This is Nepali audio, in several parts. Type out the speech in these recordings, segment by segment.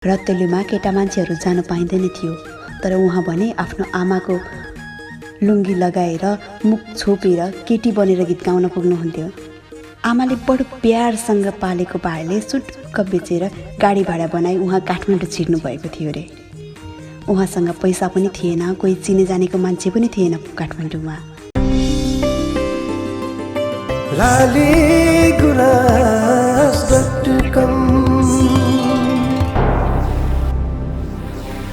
रत्तोलीमा केटा मान्छेहरू जान पाइँदैन थियो, तर उहाँ भने आफ्नो आमाको लुङ्गी लगाएर मुख छोपेर केटी बनेर गीत गाउन पुग्नुहुन्थ्यो। आमाले बडो प्यारसँग पालेको भाइले सुटुक्क बेचेर गाडी भाडा बनाई उहाँ काठमाडौँ छिर्नु भएको थियो रे। उहाँसँग पैसा पनि थिएन, कोही चिने जानेको मान्छे पनि थिएन काठमाडौँमा।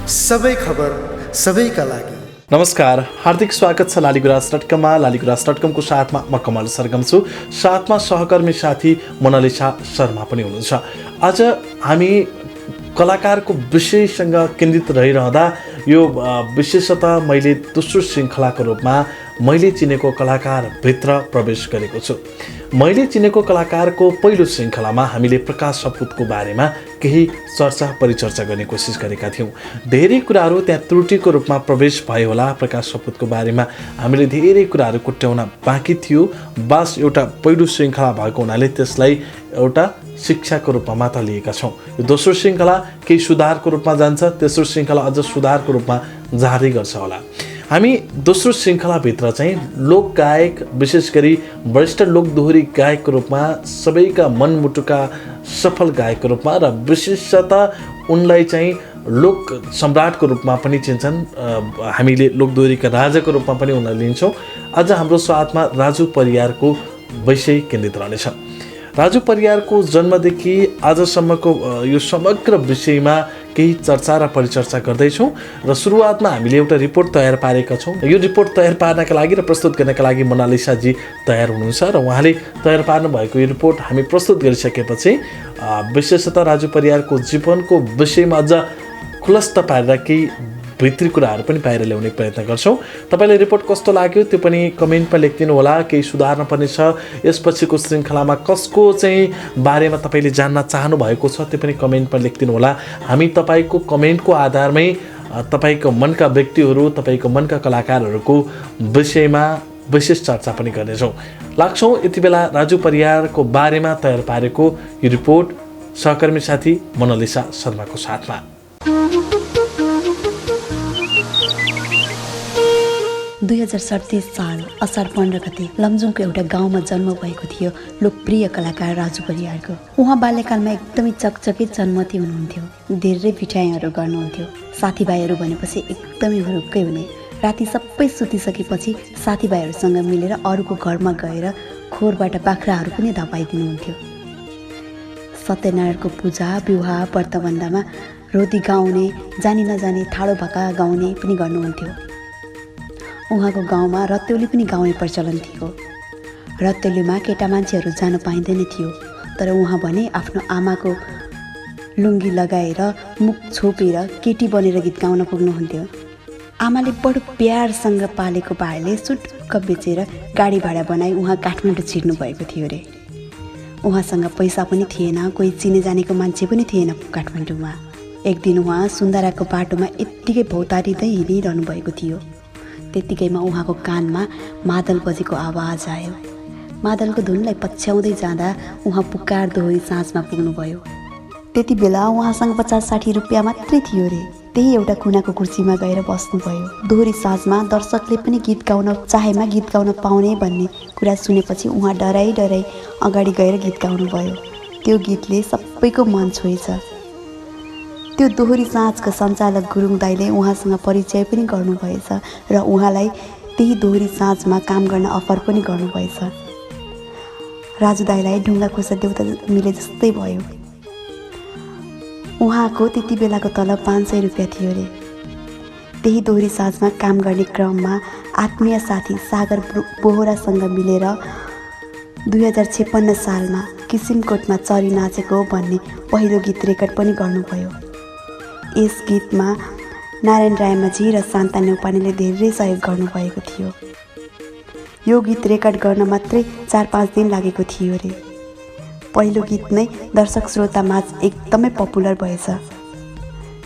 सबै खबर सबैका लागि। नमस्कार, हार्दिक स्वागत छ लालीगुराँस.com मा। लालीगुराँस.com को साथमा म कमल सरगम छु। साथमा सहकर्मी साथी मोनालिसा शर्मा पनि हुनुहुन्छ। आज हामी कलाकारको विषयसँग केन्द्रित रहिरहँदा यो विशेषतः मैले दोस्रो श्रृङ्खलाको रूपमा मैले चिनेको कलाकारभित्र प्रवेश गरेको छु। मैले चिनेको कलाकारको पहिलो श्रृङ्खलामा हामीले प्रकाश सपुतको बारेमा केही चर्चा परिचर्चा गर्ने कोसिस गरेका थियौँ। धेरै कुराहरू त्यहाँ त्रुटिको रूपमा प्रवेश भयो होला। प्रकाश सपुतको बारेमा हामीले धेरै कुराहरू कुट्याउन बाँकी थियो। बास एउटा पहिलो श्रृङ्खला भएको हुनाले त्यसलाई एउटा शिक्षाको रूपमा मात्र लिएका छौँ। यो दोस्रो श्रृङ्खला केही सुधारको रूपमा जान्छ, तेस्रो श्रृङ्खला अझ सुधारको रूपमा जाँदै गर्छ होला। हामी दोस्रो श्रृङ्खलाभित्र चाहिँ लोकगायक, विशेष गरी वरिष्ठ लोकदोहोरी गायकको रूपमा सबैका मनमुटुका सफल गायकको रूपमा र विशेषतः उनलाई चाहिँ लोक सम्राटको रूपमा पनि चिन्छन्। हामीले लोकदोहोरीका राजाको रूपमा पनि उनलाई लिन्छौँ। आज हाम्रो साथमा राजु परियारको विषय केन्द्रित रहनेछ। राजु परियारको जन्मदेखि आजसम्मको यो समग्र विषयमा केही चर्चा र परिचर्चा गर्दैछौँ र सुरुवातमा हामीले एउटा रिपोर्ट तयार पारेका छौँ। यो रिपोर्ट तयार पार्नका लागि र प्रस्तुत गर्नका लागि मोनालिसाजी तयार हुनुहुन्छ र उहाँले तयार पार्नु भएको यो रिपोर्ट हामी प्रस्तुत गरिसकेपछि विशेषतः राजु परियारको जीवनको विषयमा अझ खुलस्त पारेर केही भित्री कुराहरू पनि बाहिर ल्याउने प्रयत्न गर्छौँ। तपाईँलाई रिपोर्ट कस्तो लाग्यो त्यो पनि कमेन्टमा लेखिदिनु होला। केही सुधार्न पर्ने छ, यसपछिको श्रृङ्खलामा कसको चाहिँ बारेमा तपाईँले जान्न चाहनु भएको छ त्यो पनि कमेन्टमा लेखिदिनु होला। हामी तपाईँको कमेन्टको आधारमै तपाईँको मनका व्यक्तिहरू, तपाईँको मनका कलाकारहरूको विषयमा विशेष चर्चा पनि गर्नेछौँ। लाग्छौँ यति बेला राजु परियारको बारेमा तयार पारेको यो रिपोर्ट सहकर्मी साथी मोनालिसा शर्माको साथमा। 2037 साल असार 15 गते लमजुङको एउटा गाउँमा जन्म भएको थियो लोकप्रिय कलाकार राजु परियारको। उहाँ बाल्यकालमा एकदमै चकचकित जन्मती हुनुहुन्थ्यो। धेरै पिटाइहरू गर्नुहुन्थ्यो। साथीभाइहरू भनेपछि एकदमै हुरुक्कै हुने। राति सबै सुतिसकेपछि साथीभाइहरूसँग मिलेर अरूको घरमा गएर खोरबाट बाख्राहरू पनि धपाइदिनुहुन्थ्यो। सत्यनारायणको पूजा, विवाह, व्रतबन्धमा रोटी गाउने, जानी नजानी ठाडो भाका गाउने पनि गर्नुहुन्थ्यो। उहाँको गाउँमा रत्तोली पनि गाउने प्रचलन थियो। रत्तोलीमा केटा मान्छेहरू जान पाइँदैन थियो, तर उहाँ भने आफ्नो आमाको लुङ्गी लगाएर मुख छोपेर केटी बनेर गीत गाउन पुग्नुहुन्थ्यो। आमाले बडो प्यारसँग पालेको भाइले सुटुक्क बेचेर गाडी भाडा बनाई उहाँ काठमाडौँ छिर्नु भएको थियो रे। उहाँसँग पैसा पनि थिएन, कोही चिने जानेको मान्छे पनि थिएन काठमाडौँमा। एक दिन उहाँ सुन्दाराको बाटोमा यत्तिकै भौतारिँदै हिँडिरहनु भएको थियो। त्यत्तिकैमा उहाँको कानमा मादल बजेको आवाज आयो। मादलको धुनलाई पछ्याउँदै जाँदा उहाँ पुकार दोहोरी साँझमा पुग्नुभयो। त्यति बेला उहाँसँग 50-60 रुपियाँ मात्रै थियो रे। त्यही एउटा कुनाको कुर्सीमा गएर बस्नुभयो। दोहोरी साँझमा दर्शकले पनि गीत गाउन चाहेमा गीत गाउन पाउने भन्ने कुरा सुनेपछि उहाँ डराइ अगाडि गएर गीत गाउनुभयो। त्यो गीतले सबैको मन छोएछ। त्यो दोहोरी साँझका सञ्चालक गुरुङ दाईले उहाँसँग परिचय पनि गर्नुभएछ र उहाँलाई त्यही दोहोरी साँझमा काम गर्न अफर पनि गर्नुभएछ। राजु दाईलाई ढुङ्गा खोसा देउता मिले जस्तै भयो। उहाँको त्यति बेलाको तलब 500 रुपियाँ थियो रे। त्यही दोहोरी साँझमा काम गर्ने क्रममा आत्मीय साथी सागर बोहरासँग मिलेर 2056 सालमा किसिमकोटमा चरी नाचेको भन्ने पहिलो गीत रेकर्ड पनि गर्नुभयो। यस गीतमा नारायण रायमाझी र शान्ता नेउपानेले धेरै सहयोग गर्नुभएको थियो। यो गीत रेकर्ड गर्न मात्रै 4-5 दिन लागेको थियो रे। पहिलो गीत नै दर्शक श्रोतामाझ एकदमै पपुलर भएछ।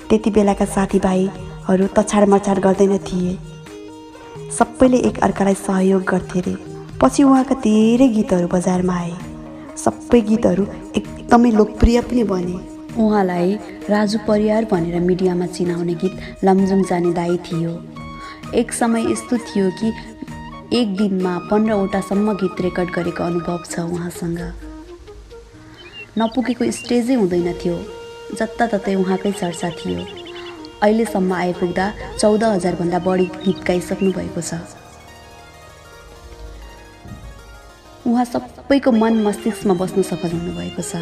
त्यति बेलाका साथीभाइहरू तछाड मछाड गर्दैन थिए। सबैले एक अर्कालाई सहयोग गर्थे रे। पछि उहाँका धेरै गीतहरू बजारमा आए। सबै गीतहरू एकदमै लोकप्रिय पनि बने। उहाँलाई राजु परियार भनेर मिडियामा चिनाउने गीत लमजुङ जाने दाई थियो। एक समय यस्तो थियो कि एक दिनमा 15वटासम्म गीत रेकर्ड गरेको अनुभव छ उहाँसँग। नपुगेको स्टेजै हुँदैन थियो, जताततै उहाँकै चर्चा थियो। अहिलेसम्म आइपुग्दा 14,000भन्दा बढी गीत गाइसक्नु भएको छ। उहाँ सबैको मन मस्तिष्कमा बस्न सफल हुनुभएको छ।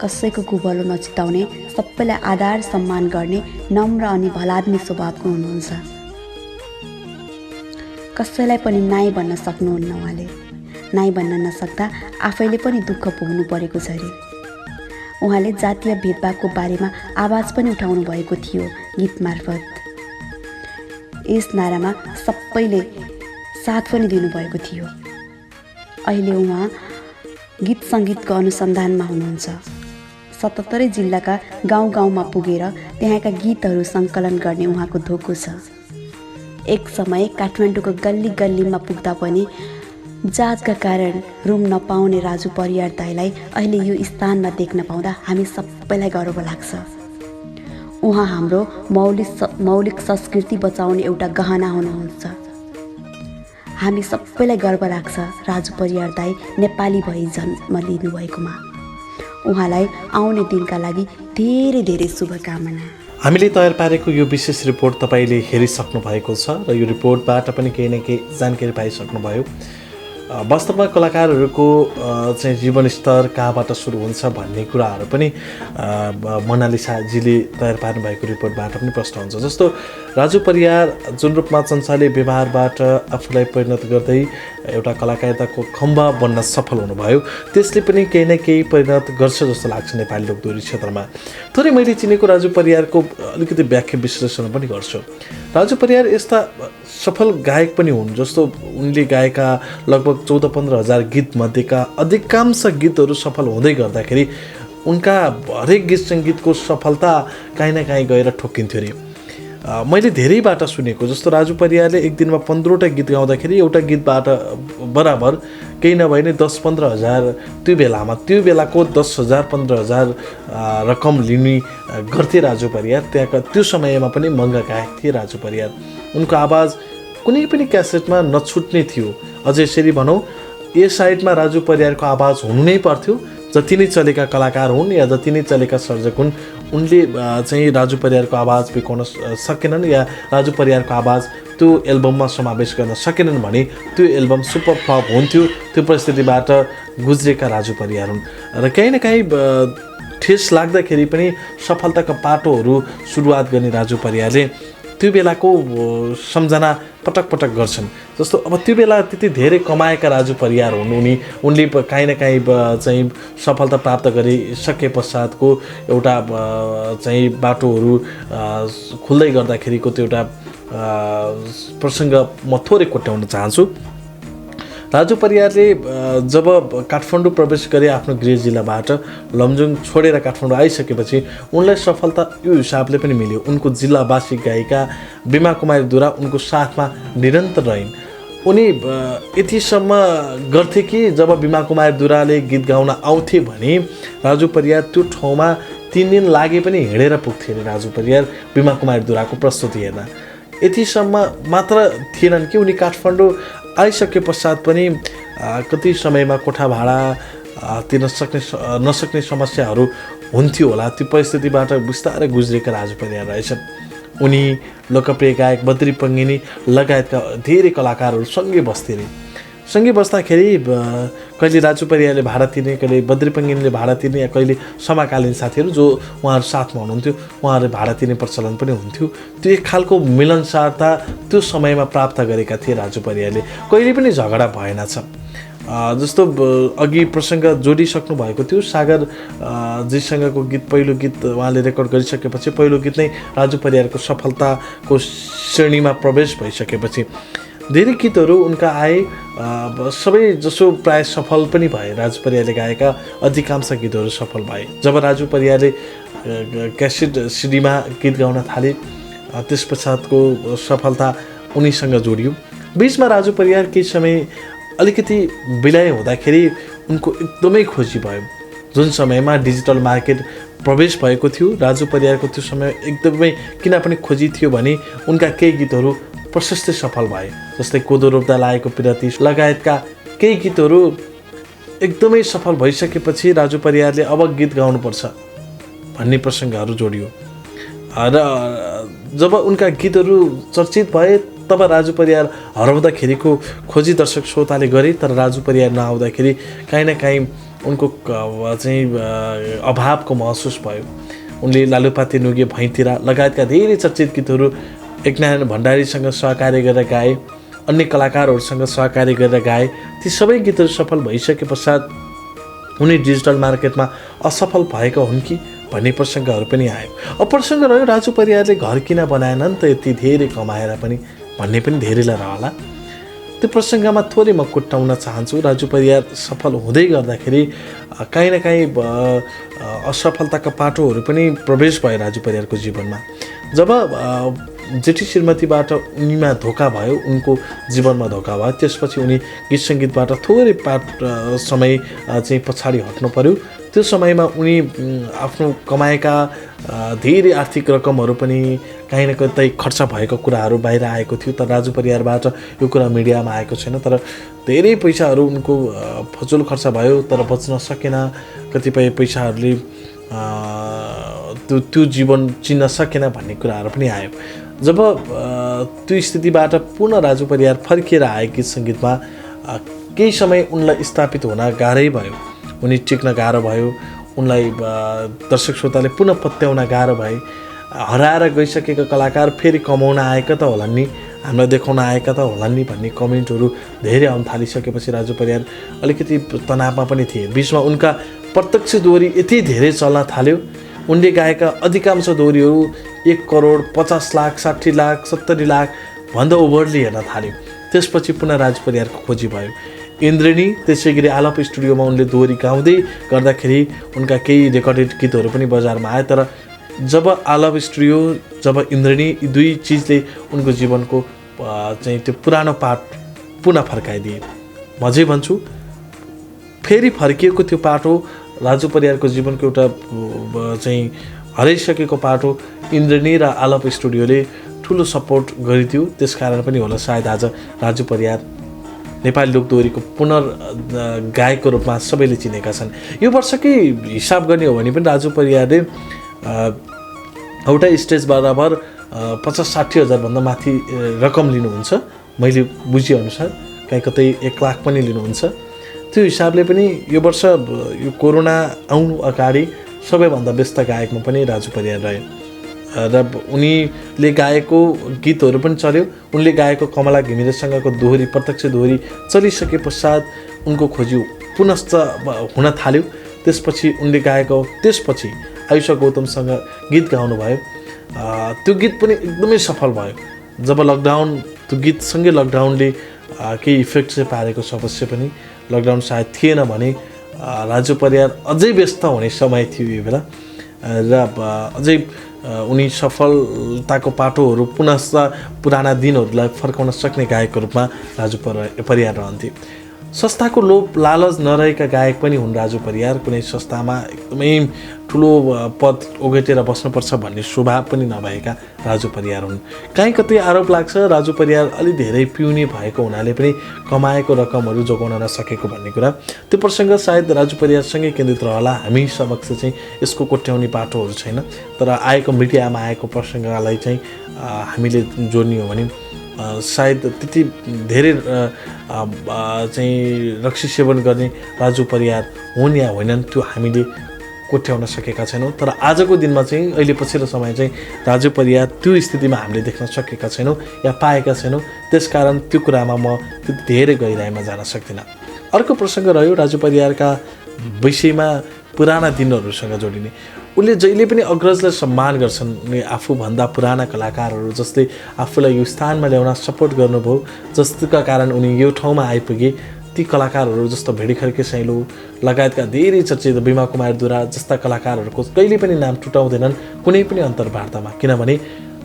कसैको कुभलो नचिताउने, सबैलाई आदर सम्मान गर्ने नम्र अनि भलाद्मी स्वभावको हुनुहुन्छ। कसैलाई पनि नाइ भन्न सक्नुहुन्न। उहाँले नाइ भन्न नसक्दा आफैले पनि दुःख भोग्नु परेको छ अरे। उहाँले जातीय भेदभावको बारेमा आवाज पनि उठाउनु भएको थियो गीत मार्फत। यस नारामा सबैले साथ पनि दिनुभएको थियो। अहिले उहाँ गीत सङ्गीतको अनुसन्धानमा हुनुहुन्छ। 77 जिल्लाका गाउँ गाउँमा पुगेर त्यहाँका गीतहरू सङ्कलन गर्ने उहाँको धोको छ। एक समय काठमाडौँको गल्ली गल्लीमा पुग्दा पनि जातका कारण रुम नपाउने राजु परियार दाईलाई अहिले यो स्थानमा देख्न पाउँदा हामी सबैलाई गर्व लाग्छ। उहाँ हाम्रो मौलिक संस्कृति बचाउने एउटा गहना हुनुहुन्छ। हामी सबैलाई गर्व लाग्छ राजु परियार दाई नेपाली भई जन्म लिनुभएकोमा। उहाँलाई आउने दिनका लागि धेरै धेरै शुभकामना। हामीले तयार पारेको यो विशेष रिपोर्ट तपाईँले हेरिसक्नु भएको छ र यो रिपोर्टबाट पनि केही न केही जानकारी पाइसक्नुभयो। वास्तवमा कलाकारहरूको चाहिँ जीवनस्तर कहाँबाट सुरु हुन्छ भन्ने कुराहरू पनि मोनालिसाजीले तयार पार्नु भएको रिपोर्टबाट पनि प्रश्न हुन्छ। जस्तो राजु परियार जुन रूपमा चञ्चले व्यवहारबाट आफूलाई परिणत गर्दै एउटा कलाकारिताको खम्बा बन्न सफल हुनुभयो, त्यसले पनि केही न केही परिणत गर्छ जस्तो लाग्छ नेपाली लोकदोहोरी क्षेत्रमा। थोरै मैले चिनेको राजु परियारको अलिकति व्याख्या विश्लेषण पनि गर्छु। राजु परियार यस्ता सफल गायक पनि हुन् जस्तो उनले गाएका लगभग 14-15 हजार गीत मध्येका अधिकांश गीतहरू सफल हुँदै गर्दाखेरि उनका हरेक गीत सङ्गीतको सफलता काहीँ न काहीँ गएर ठोक्किन्थ्यो अरे। मैले धेरैबाट सुनेको जस्तो राजु परियारले एक दिनमा 15वटा गीत गाउँदाखेरि एउटा गीतबाट बराबर केही नभए नै 10-15 हजार त्यो बेलाको 10,000-15 हजार रकम लिने गर्थे राजु परियार। त्यहाँका त्यो समयमा पनि महँगा गायक थिए राजु परियार। उनको आवाज कुनै पनि क्यासेटमा नछुट्ने थियो। अझै यसरी भनौँ, ए साइडमा राजु परियारको आवाज हुनु नै पर्थ्यो। जति नै चलेका कलाकार हुन् या जति नै चलेका सर्जक हुन्, उनले चाहिँ राजु परियारको आवाज बिकाउन सकेनन् या राजु परियारको आवाज त्यो एल्बममा समावेश गर्न सकेनन् भने त्यो एल्बम सुपर फ्लप हुन्थ्यो। त्यो परिस्थितिबाट गुज्रेका राजु परियार हुन् र काहीँ न काहीँ ठेस लाग्दाखेरि पनि सफलताका पाटोहरू सुरुवात गर्ने राजु परियारले त्यो बेलाको सम्झना पटक पटक गर्छन्। जस्तो अब त्यो बेला त्यति धेरै कमाएका राजु परियार हुन्। उनले काहीँ न काहीँ चाहिँ सफलता प्राप्त गरिसके पश्चातको एउटा चाहिँ बाटोहरू खुल्दै गर्दाखेरिको त्यो एउटा प्रसङ्ग म थोरै कोट्याउन चाहन्छु। राजु परियारले जब काठमाडौँ प्रवेश गरे आफ्नो गृह जिल्लाबाट लमजुङ छोडेर काठमाडौँ आइसकेपछि उनलाई सफलता यो हिसाबले पनि मिल्यो। उनको जिल्लावासी गायिका बिमा कुमारी दुरा उनको साथमा निरन्तर रहिन्। उनी यतिसम्म गर्थे कि जब बिमा कुमारी दुराले गीत गाउन आउँथे भने राजु परियार त्यो ठाउँमा 3 दिन लागे पनि हिँडेर पुग्थे अरे राजु परियार बिमा कुमारी दुराको प्रस्तुति हेर्न। यतिसम्म मात्र थिएनन् कि उनी काठमाडौँ आइसके पश्चात पनि कति समयमा कोठा भाडा तिर्न नसक्ने समस्याहरू हुन्थ्यो होला। त्यो परिस्थितिबाट बिस्तारै गुज्रेका राजु परियार रहेछन्। उनी लोकप्रिय गायक बद्री पङ्गिनी लगायतका धेरै कलाकारहरू सँगै बस्थे अरे। सँगै बस्दाखेरि कहिले राजु परियारले भाडा तिर्ने, कहिले बद्री पङ्गिनीले भाडा तिर्ने या कहिले समकालीन साथीहरू जो उहाँहरू साथमा हुनुहुन्थ्यो उहाँहरूले भाडा तिर्ने प्रचलन पनि हुन्थ्यो। त्यो एक खालको मिलनसारता त्यो समयमा प्राप्त गरेका थिए राजु परियारले। कहिले पनि झगडा भएनछ। जस्तो अघि प्रसङ्ग जोडिसक्नु भएको थियो सागर जीसँगको गीत, पहिलो गीत उहाँले रेकर्ड गरिसकेपछि पहिलो गीत नै राजु परियारको सफलताको श्रेणीमा प्रवेश भइसकेपछि धेरै गीतहरू उनका आए। सबै जसो प्राय सफल पनि भए। राजु परियारले गाएका अधिकांश गीतहरू सफल भए। जब राजु परियारले क्यासेट सिडीमा गीत गाउन थाले त्यस पश्चातको सफलता उनीसँग जोडियो। बिचमा राजु परियार केही समय अलिकति विलय हुँदाखेरि उनको एकदमै खोजी भयो। जुन समयमा डिजिटल मार्केट प्रवेश भएको थियो। राजु परियारको त्यो समय एकदमै किन पनि खोजी थियो भने उनका केही गीतहरू प्रशस्तै सफल भए, जस्तै कोदो रोप्दा लागेको पिरती लगायतका केही गीतहरू एकदमै सफल भइसकेपछि राजु परियारले अब गीत गाउनुपर्छ भन्ने प्रसङ्गहरू जोडियो र जब उनका गीतहरू चर्चित भए तब राजु परियार हराउँदाखेरिको खोजी दर्शक श्रोताले गरे, तर राजु परियार नआउँदाखेरि काहीँ न काहीँ उनको चाहिँ अभावको महसुस भयो। उनले लालुपाते नुगे भैँतिरा लगायतका धेरै चर्चित गीतहरू एकनारायण भण्डारीसँग सहकार्य गरेर गाए, अन्य कलाकारहरूसँग सहकार्य गरेर गाए। ती सबै गीतहरू सफल भइसके पश्चात उनी डिजिटल मार्केटमा असफल भएका हुन् कि भन्ने प्रसङ्गहरू पनि आयो। अब प्रसङ्ग रह्यो राजु परियारले घर किन बनाएनन् त यति धेरै कमाएर पनि भन्ने पनि धेरैलाई रहला। त्यो प्रसङ्गमा थोरै म कुट्टाउन चाहन्छु। राजु परियार सफल हुँदै गर्दाखेरि काहीँ न काहीँ असफलताका पाटोहरू पनि प्रवेश भए राजु परियारको जीवनमा। जब जेठी श्रीमतीबाट उनीमा धोका भयो, उनको जीवनमा धोका भयो, त्यसपछि उनी गीत सङ्गीतबाट थोरै समय चाहिँ पछाडि हट्नु पर्यो। त्यो समयमा उनी आफ्नो कमाएका धेरै आर्थिक रकमहरू पनि काहीँ न कतै खर्च भएको कुराहरू बाहिर आएको थियो, तर राजु परियारबाट यो कुरा मिडियामा आएको छैन। तर धेरै पैसाहरू उनको फजुल खर्च भयो, तर बच्न सकेन। कतिपय पैसाहरूले त्यो जीवन चिन्न सकेन भन्ने कुराहरू पनि आयो। जब त्यो स्थितिबाट पुनः राजु परियार फर्किएर आए गीत सङ्गीतमा, केही समय उनलाई स्थापित हुन गाह्रै भयो, उनी टिक्न गाह्रो भयो, उनलाई दर्शक श्रोताले पुनः पत्याउन गाह्रो भए। हराएर गइसकेका कलाकार फेरि कमाउन आएका त होलान् नि, हामीलाई देखाउन आएका त होलान् नि भन्ने कमेन्टहरू धेरै आउन थालिसकेपछि राजु परियार अलिकति तनावमा पनि थिए। बिचमा उनका प्रत्यक्ष दोहोरी यति धेरै चल्न थाल्यो, उनले गाएका अधिकांश दोहोरीहरू 1 करोड 50 लाख 60 लाख 70 लाख भन्दा ओभरली हेर्न थाल्यो। त्यसपछि पुनः राजु परियारको खोजी भयो। इन्द्रेणी, त्यसै गरी आलप स्टुडियोमा उनले दोहोरी गाउँदै गर्दाखेरि उनका केही रेकर्डेड गीतहरू पनि बजारमा आए। तर जब आलप स्टुडियो, जब इन्द्रेणी, यी दुई चिजले उनको जीवनको चाहिँ त्यो पुरानो पाठ पुनः फर्काइदिए। म चाहिँ भन्छु फेरि फर्किएको त्यो पाटो राजु परियारको जीवनको एउटा चाहिँ हराइसकेको पाटो इन्द्रेणी र आलप स्टुडियोले ठुलो सपोर्ट गरिदियो। त्यसकारण पनि होला सायद आज राजु परियार नेपाली लोकदोहोरीको गायकको रूपमा सबैले चिनेका छन्। यो वर्षकै हिसाब गर्ने हो भने पनि राजु परियारले एउटा स्टेज बराबर 50-60 हजारभन्दा माथि रकम लिनुहुन्छ, मैले बुझेअनुसार कहीँ कतै 1 लाख पनि लिनुहुन्छ। त्यो हिसाबले पनि यो वर्ष यो कोरोना आउनु अगाडि सबैभन्दा व्यस्त गायकमा पनि राजु परियार रहे र उनीले गाएको गीतहरू पनि चल्यो। उनले गाएको कमला घिमिरेसँगको दोहोरी, प्रत्यक्ष दोहोरी चलिसके पश्चात उनको खोजी पुनश्च हुन थाल्यो। त्यसपछि उनले गाएको त्यसपछि आयुषा गौतमसँग गीत गाउनुभयो। त्यो गीत पनि एकदमै सफल भयो। जब लकडाउन, त्यो गीतसँगै लकडाउनले केही इफेक्ट चाहिँ पारेको छ अवश्य पनि। लकडाउन सायद थिएन भने राजु परियार अझै व्यस्त हुने समय थियो यो बेला र अझै उनी सफलताको पाटोहरू पुनश्च पुराना दिनहरूलाई फर्काउन सक्ने गायकको रूपमा राजु परियार रहन्थे। संस्थाको लोभ लालच नरहेका गायक पनि हुन् राजु परियार। कुनै संस्थामा एकदमै ठुलो पद ओगटेर बस्नुपर्छ भन्ने स्वभाव पनि नभएका राजु परियार हुन्। कहीँ कतै आरोप लाग्छ राजु परियार अलि धेरै पिउने भएको हुनाले पनि कमाएको रकमहरू जोगाउन नसकेको भन्ने कुरा। त्यो प्रसङ्ग सायद राजु परियारसँगै केन्द्रित रहला। हामी समक्ष चाहिँ यसको कोट्याउने बाटोहरू छैन, तर आएको मिडियामा आएको प्रसङ्गलाई चाहिँ हामीले जोड्ने हो भने सायद त्यति धेरै चाहिँ रक्सी सेवन गर्ने राजु परियार हुन् या होइनन् त्यो हामीले कोट्याउन सकेका छैनौँ। तर आजको दिनमा चाहिँ अहिले पछिल्लो समय चाहिँ राजु परियार त्यो स्थितिमा हामीले देख्न सकेका छैनौँ या पाएका छैनौँ। त्यसकारण त्यो कुरामा म त्यति धेरै गहिराइमा जान सक्दिनँ। अर्को प्रसङ्ग रह्यो राजु परियारका विषयमा पुराना दिनहरूसँग जोडिने। उनले जहिले पनि अग्रजलाई सम्मान गर्छन्। उनले आफूभन्दा पुराना कलाकारहरू जस्तै आफूलाई यो स्थानमा ल्याउन सपोर्ट गर्नुभयो, जसका कारण उनी यो ठाउँमा आइपुगे। ती कलाकारहरू जस्तो भेडी खर्के सैलो लगायतका धेरै चर्चित बिमा कुमार दुरा जस्ता कलाकारहरूको कहिले पनि नाम टुटाउँदैनन् कुनै पनि अन्तर्वार्तामा, किनभने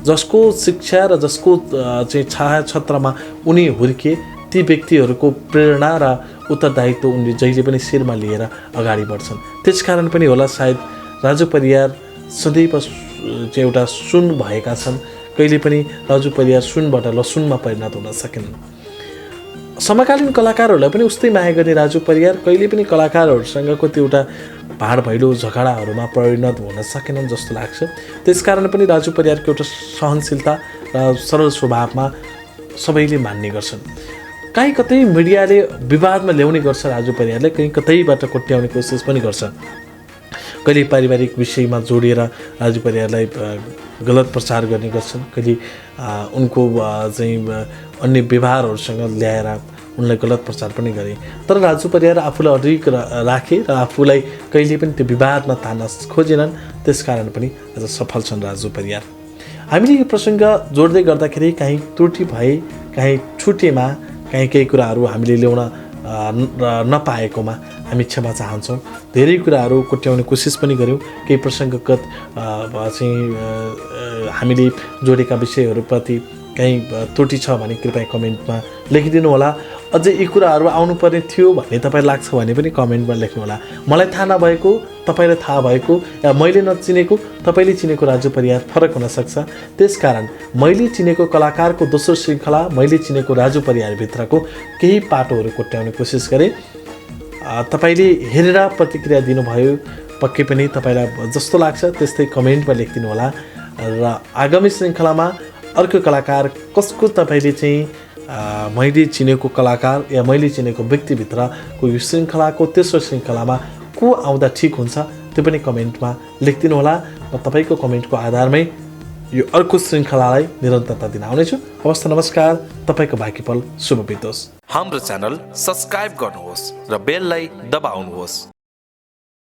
जसको शिक्षा र जसको चाहिँ छाया छत्रमा उनी हुर्के ती व्यक्तिहरूको प्रेरणा र उत्तरदायित्व उनले जहिले पनि शिरमा लिएर अगाडि बढ्छन्। त्यसकारण पनि होला सायद राजु परियार सदैव चाहिँ एउटा सुन भएका छन्। कहिले पनि राजु परियार सुनबाट लसुनमा परिणत हुन सकेनन्। समकालीन कलाकारहरूलाई पनि उस्तै माया गर्ने राजु परियार कहिले पनि कलाकारहरूसँगको त्यो एउटा भाड भैलो झगडाहरूमा परिणत हुन सकेनन् जस्तो लाग्छ। त्यसकारण पनि राजु परियारको एउटा सहनशीलता र सरल स्वभावमा सबैले मान्ने गर्छन्। कहीँ कतै मिडियाले विवादमा ल्याउने गर्छ राजु परियारले, कहीँ कतैबाट कोट्याउने कोसिस पनि गर्छ। कहिले पारिवारिक विषयमा जोडिएर राजु परियारलाई गलत प्रचार गर्ने गर्छन्, कहिले उनको चाहिँ अन्य व्यवहारहरूसँग ल्याएर उनलाई गलत प्रचार पनि गरे। तर राजु परियार आफूलाई अडिग राखे र आफूलाई कहिले पनि त्यो विवादमा तान्न खोजेनन्। त्यसकारण पनि आज सफल छन् राजु परियार। हामीले यो प्रसङ्ग जोड्दै गर्दाखेरि काहीँ त्रुटि भए, काहीँ छुटेमा, काहीँ केही कुराहरू हामीले ल्याउन नपाएकोमा हामी क्षमा चाहन्छौँ। धेरै कुराहरू कोट्याउने कोसिस पनि गऱ्यौँ। केही प्रसङ्गगत चाहिँ हामीले जोडेका विषयहरूप्रति कहीँ त्रुटि छ भने कृपया कमेन्टमा लेखिदिनु होला। अझै यी कुराहरू आउनुपर्ने थियो भन्ने तपाईँलाई लाग्छ भने पनि कमेन्टमा लेख्नुहोला। मलाई थाहा नभएको, तपाईँलाई थाहा भएको, या मैले नचिनेको तपाईँले चिनेको राजु परियार फरक हुनसक्छ। त्यसकारण मैले चिनेको कलाकारको दोस्रो श्रृङ्खला, मैले चिनेको राजु परियारभित्रको केही पाटोहरू कोट्याउने कोसिस गरेँ। तपाईँले हेरेर प्रतिक्रिया दिनुभयो। पक्कै पनि तपाईँलाई जस्तो लाग्छ त्यस्तै कमेन्टमा लेखिदिनु होला। र आगामी श्रृङ्खलामा अर्को कलाकार कसको तपाईँले चाहिँ मैले चिनेको कलाकार या मैले चिनेको व्यक्तिभित्रको यो श्रृङ्खलाको तेस्रो श्रृङ्खलामा को आउँदा ठिक हुन्छ त्यो पनि कमेन्टमा लेखिदिनु होला। म तपाईँको कमेन्टको आधारमै यो अर्को श्रृङ्खलालाई निरन्तरता दिन आउनेछु। हवस् त, नमस्कार। तपाईँको बाँकी पल शुभ बितोस्। हाम्रो च्यानल सब्स्क्राइब गर्नुहोस् र बेललाई दबाउनुहोस्।